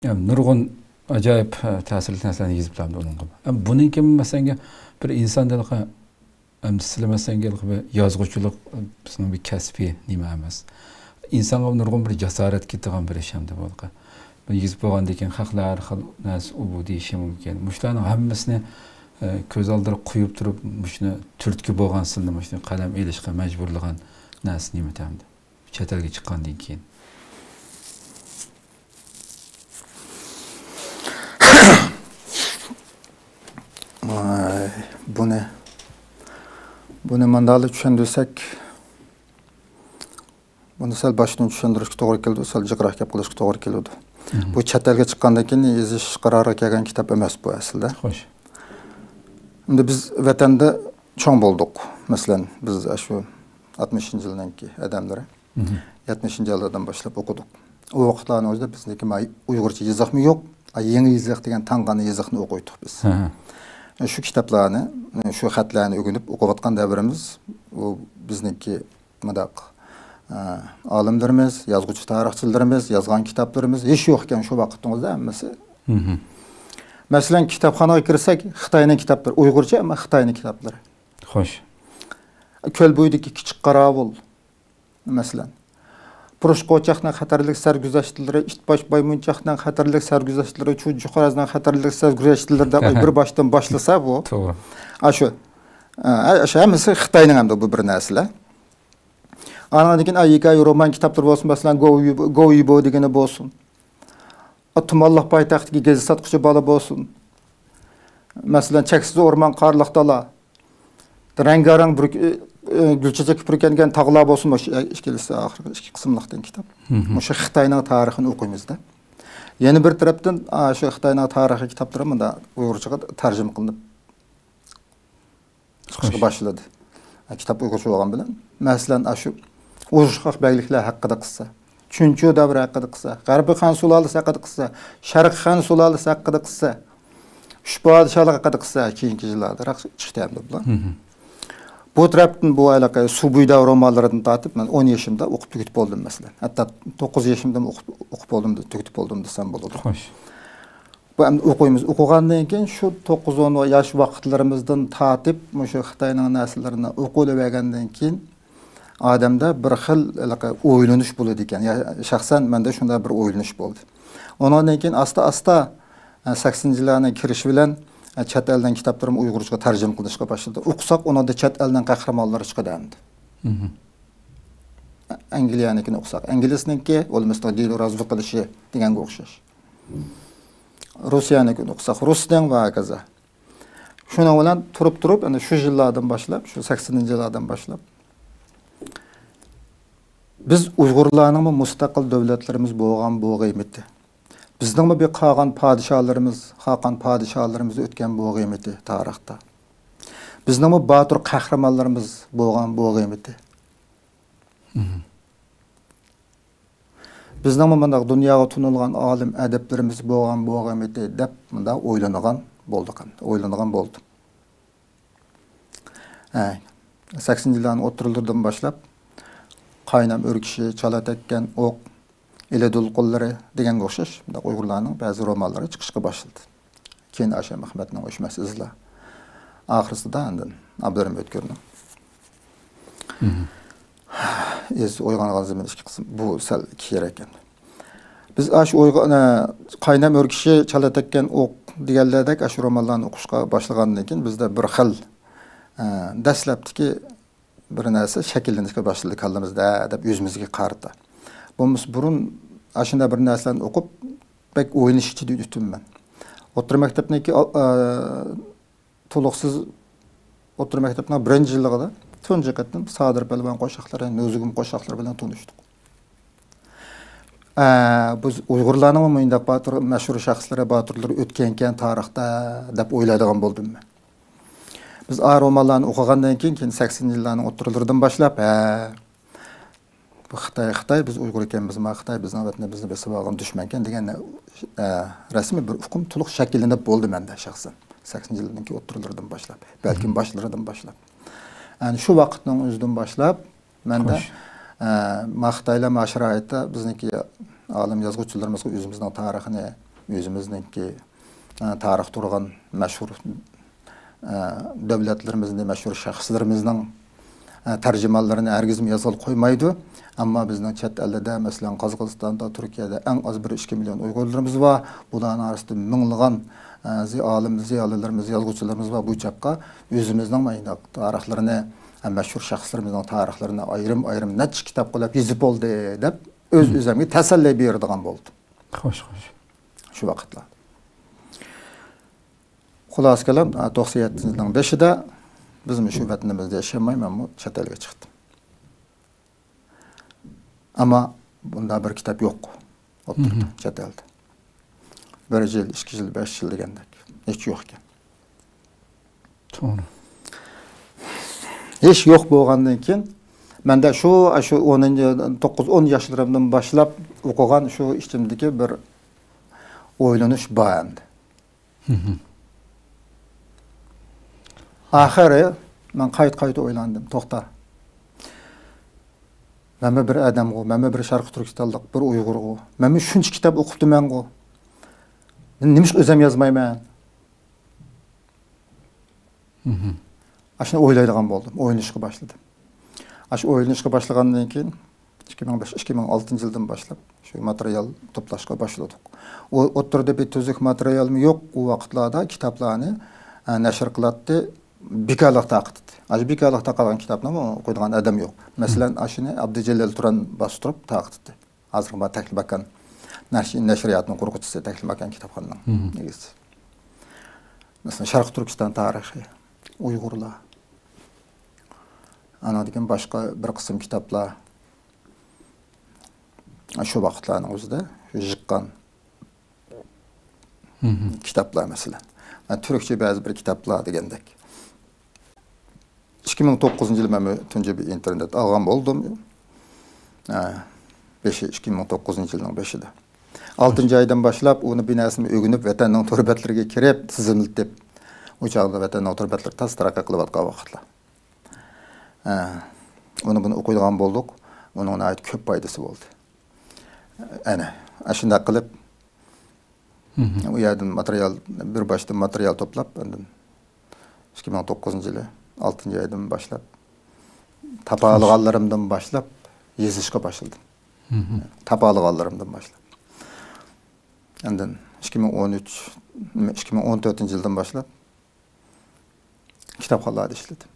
Nurg'un ajoyib ta'sirli narsalarni yozib bilamdi uning. Buning kim masalan bir insondaqa sizlar masalan yozuvchilik bizning bir kasbiy nima emas. İnsonga nurg'un bir jasorat ketadigan bir ish hamda bo'ldi. Yozib bo'lgandan keyin haqlar xil narsa u deyishi mumkin. Mushlarning hammasini ko'z oldida qo'yib turib, mushni turtki bo'lgan silni mushni qalam elishga majburlagan narsa nima tamdi. Chet elga chiqqandan keyin. Buni mandali tushundirsak, buni sal boshdan tushuntirishga to'g'ri keldi, sal jiqroq gap qilishga to'g'ri keldi. Bu chet elga chiqqandan keyin yozish qaroriga kelgan kitob emas bu aslida. Xo'sh. Endi biz vatanda cho'ng bo'ldik. Masalan, biz shu 60-yildanki odamlar 70-yillardan boshlab o'qidik. U vaqtlarning o'zida bizniki Uyg'urcha yozig'mi yo'q, yangi yoziq degan tanqani yoziqni o'qiydik biz. Shu kitoblarni, shu xatlarni o'rganib o'qiyotgan davrimiz u bizniki madaq olimlarimiz, yozuvchi tarixchilarimiz yozgan kitoblarimiz hech yo'q ekan shu vaqtimizda hammasi. Masalan, kitobxonaga kirsak, Xitoyning kitoblari, Uyg'urcha, ammo Xitoyning kitoblari. Xo'sh. Ko'l bo'yidagi kichik qorovul, masalan. Purushqo'chaqning xatarlik sarguzashtlari, Itbosh Baymunchoqning xatarlik sarguzashtlari, Chujuxorazning xatarlik sarguzashtlari deb bir boshdan boshlasa bu. To'g'ri. Shu hammasi Xitoyning hamda bu bir narsa. Anadan keyin ayika roman kitoblar bo'lsin, masalan, Go'yibo degani bo'lsin. Tumalloq poytaxtiga gezi sotquchi bola bo'lsin. Masalan, cheksiz o'rmon qorliq dala. Rangarang bir gulchechak purkangan tog'lar bo'lsin, ikkalisi oxirgi ikki qismliqdan kitob. O'sha Xitoyning tarixini o'qiymiz-da. Yana bir tarafdan shu Xitoyning tarixiy kitoblari bunda Uyg'urchaga tarjima qilinib chiqishga boshladi. Kitob Uyg'urcha bo'lgan bilan, masalan, shu Uyg'ur beyliklar haqida qissa, Chunchu davri haqida qissa, G'arbiy xon sulolasi haqida qissa, Sharq xon sulolasi haqida qissa, uch podshohlar haqida qissa keyingi yillarda chiqdi hamda bular. Bu tarafdan bu aloqa Subuyda romanlaridan tortib, men 10 yoshimda o'qib tugatib bo'ldim masalan. Hatto 9 yoshimda o'qib bo'ldim, tugatib bo'ldim desam bo'ladi. Xo'sh. Bu ham o'qiymiz. O'qigandan keyin shu 9-10 yosh vaqtlarimizdan tortib, o'sha Xitoyning narslarini o'qib olgandan keyin odamda bir xil o'ylanish bo'ladi ekan. Shaxsan menda shunday bir o'ylanish bo'ldi. Ondan keyin asta-asta 80-yillarning kirishi bilan chet eldan kitoblarim Uyg'urchaga tarjima qilishga boshladi. O'qisak, onda chet eldan qahramonlar chiqadi endi. Angliyanikini o'qisak, inglizninki o'lmasdan dil razvi qilishi deganga o'xshash. Rusiyanikini o'qisak, Rusdan va kaza. Shuna bilan turib, ana shu yillardan boshlab, shu 80-yillardan boshlab biz Uyg'urlarning mustaqil davlatlarimiz bo'lgan bu qiymati. Bizning bir qolgan podshohlarimiz, Xoqon podshohlarimiz o'tgan bu qiymati tarixda. Bizning botir qahramonlarimiz bo'lgan bu qiymati. Bizning mana dunyoga tunilgan olim adablarimiz bo'lgan bu qiymati deb bunda o'ylanagan bo'ldi. 80-yillarning o'ttirilaridan boshlab qaynam o'rkishi, chala tekkan o'q, Eledul qo'llari degan o'xshash Uyg'urlarning ba'zi romanlari chiqishga boshladi. Keyin Asha Mahmadning o'shmasi izlar. Oxirisida andin Abdurim O'tkirning. Uyg'ongan zaman ikki qism bu sal kerak ekan. Biz shu qaynam o'rkishi, chala tekkan o'q deganlardek shu romanlarni o'qishga boshlagandan keyin bizda bir xil dastlabdiki bir narsa shakllanishga boshladi kallamizda deb o'zimizga qarata. Bo'lmasa burun ashunda bir narsalarni o'qib, bek o'yinish ichida o'tibman. O'rta maktabniki to'liqsiz o'rta maktabning birinchi yilligida tunji qatdan Sadir Palvon qo'shiqlari, Nozugum qo'shiqlari bilan tanishdik. Biz Uyg'urlarning mo'yinda botir mashhur shaxslari, botirlar o'tgan tarixda deb o'yladigan bo'ldim men. Biz romanlarni o'qigandan keyin 80-yillarning o'ttirilaridan boshlab bu Xitoy biz Uyg'ur ekanmiz, Xitoy bizning vatanimizni besib olgan dushman ekan degan rasmiy bir hukm to'liq shakllanib bo'ldi menda shaxsan. 80-yillarning o'ttirilaridan boshlab, balkim boshlaridan boshlab. Yani shu vaqtning o'zidan boshlab menda Xitoylar mashraitda bizniki olim yozuvchilarimizga o'zimizning tarixini özümüzningki tarix turgan meşhur devletlerimizin, meşhur şahslarımızın tercümanlarını hergizim yazılı koymaydı. Ama bizden chet elde, mesela Kazakstan'da, Türkiye'de en az bir 2 milyon Uygurlarımız var. Bunların arasında mınlıgan ziyalılarımız, yazgıçılarımız var bu çapka. Özümüzden maynak tarihlerini, meşhur şahslarımızın tarihlerini ayrım neçe kitap koyup yazıp oldu deyip öz-özümge teselli berdigan boldu. Hoş. Şu vakitler. Xulas kelam 97-yılın 5'inde bizim şu vatanımızda yaşamayım ama chet elge çıktım. Ama bunda bir kitap yok. Oturdu chet elde. 1 yıl, 2 yıl, 5 yıl degендek. Hiç yok ekan. Doğru. Hiç yok bolgandan keyin mende şu 9-10 yaşlarımdan başlap okugan şu içimdeki bir oylanış bağlandı. Ahire ben kayıt oylandım. Toxta. Meme bir adam go, meme bir Şarkı Türkistanlık, bir Uygur go. Meme şunç kitap okuptum ben go. Ben nimiş özüm yazmayman. Aşına oylaydigan boldum. Oynashqa başladım. Aşı oynashqa başlagandan keyin 2005-2006 yıldan başlap şu material toplashqa başladık. O türde bir tüzük materialım yok o vaqtlarda kitaplarını nashr qılatdı. Bikalık taqıtdı. Aşı bikalık taqalan kitaplarını koyduğun adam yok. Mesela aşını Abdücelal Turan bastırıp taqıtdı. Hazır ba taklif bakan nashriyatının qurg'uchisi taklif bakan kitapxonadan. Negisi. Mesela Şarkı Türkistan tarihi, Uygurlar. Ana degan başka bir kısım kitaplar. Şu vaqtlarning o'zida chiqqan kitaplar mesela. Türkçe bazı bir kitaplar degandek. 2009 yılı men tunca bir internet algan boldum. 2009 yılının 5'inde. 6. aydan başlap onu binasını ögünüp vatanning turbatlariga kirib tizimlitib o çağda vatanning turbatlari tas taraqqa qilib atgan vaqtlar. Onu bunu okuyduğum bolduk. Onun ait köp faydası oldu. Ana, aşında kılıp o yerden materyal, bir başta materyal toplap 2009 yılı 6. aydan başlap tapalıqallarımdan başlap yazışqa başladım. Tapalıqallarımdan başlap. Ondan 2014 yıldan başlap kitapxonalarda işledim.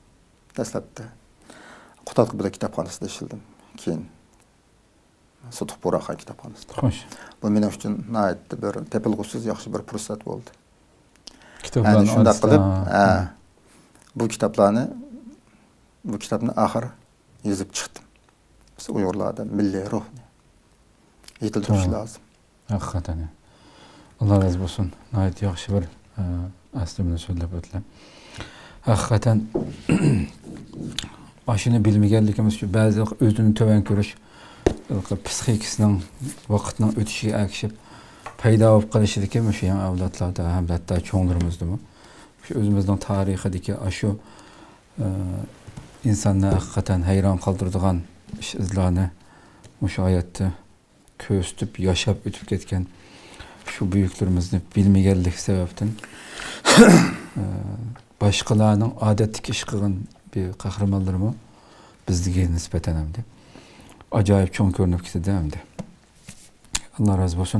Dastlabda Qutatqıbıda kitapxonasida işledim. Keyin Sutuq Buraxan kitapxonasida. Xo'sh. Bu men uchun nihoyatda bir tepilg'usiz yaxshi bir fursat bo'ldi. Kitaplarni shunday qilib, bu kitapni axir yozib chiqdim. Biz Uyg'urlarda milliy ruhni yetildirish lozim. Hakikaten. Allah razı olsun. Nihoyat yaxshi bir aslında so'zlab o'tdilar. Hakikaten aşını bilmegenlikimiz şu bazı özünü töven görüş psixikisining vaqtning o'tishiga akishib paydo bo'lib qolishidiki shu ham avlodlarda ham hatto cho'nglarimizda shu o'zimizning tarixidagi shu insonni haqiqatan hayron qoldiradigan izlarni o'sha hayotda ko'zitib yashab o'tib ketgan shu buyuklarimizni bilmaganlik sababdan boshqalarning odatdagi ish qilgan bir qahramonlarimi bizga nisbatan ham acayip çok görünüp gitti değil mi? Allah razı olsun.